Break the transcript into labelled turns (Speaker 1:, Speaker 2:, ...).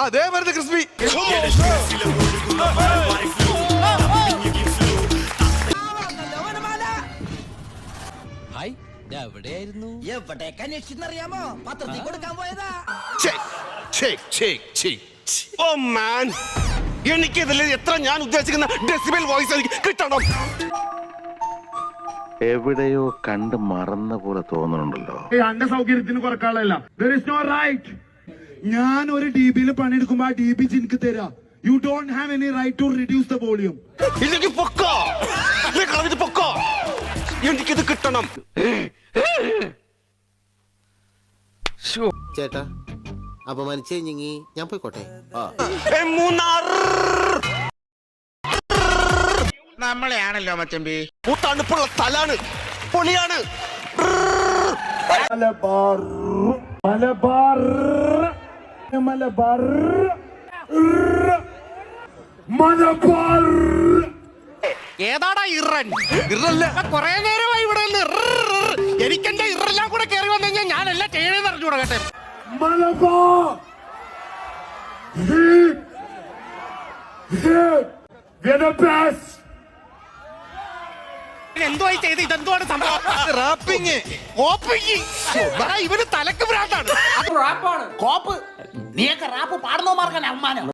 Speaker 1: അതേ വരുന്നത് ക്രിസ്പി.
Speaker 2: എവിടേക്ക് അന്വേഷിച്ചെന്നറിയാമോ? പത്രത്തിൽ കൊടുക്കാൻ പോയതാ.
Speaker 1: ഓ മാൻ, എനിക്കിതിൽ എത്ര ഞാൻ ഉദ്ദേശിക്കുന്ന ഡെസിബൽ വോയിസ് എനിക്ക് കിട്ടണം.
Speaker 3: എവിടെയോ കണ്ട് മറന്ന പോലെ തോന്നുന്നുണ്ടല്ലോ.
Speaker 4: എന്റെ സൗകര്യത്തിന് കുറക്കാളല്ല. ഞാൻ ഒരു DB-യിൽ പണിയെടുക്കുമ്പോ ആ DB എനിക്ക് തരാ. You don't have any right to reduce the volume.
Speaker 1: ഇല്ലെങ്കിൽ പൊക്കോ, പൊക്കോ, എനിക്കിത് കിട്ടണം.
Speaker 5: ചേട്ടാ അപമാനിച്ചേ ഞങ്ങി ഞാൻ പോയിക്കോട്ടെ.
Speaker 3: നമ്മളെയാണല്ലോ മച്ചമ്പി.
Speaker 1: തണുപ്പുള്ള സ്ഥലാണ്, പൊളിയാണ്.
Speaker 4: മലബാർ മലബാർ മലബാർ മലബാർ.
Speaker 1: ഏതാടാ ഇറൻ? ഇറല്ല, കൊറേ നേരമായി ഇവിടെ എനിക്കെന്റെ ഇറെല്ലാം കൂടെ കയറി വന്നു കഴിഞ്ഞാൽ ഞാനെല്ലാം ചെയ്യണേന്ന് അറിഞ്ഞു കൊടുക്കട്ടെ.
Speaker 4: മലബാർ
Speaker 1: എന്തുവായി ചെയ്ത് ഇതെന്തുവാണ് സംഭവം? റാപ്പിങ്, ഇവന് തലക്ക് ഭ്രാന്താണ്.
Speaker 2: കോപ്പ് നീയൊക്കെ റാപ്പ് പാടുന്നവന്മാർക്കാണ് അവമാനം.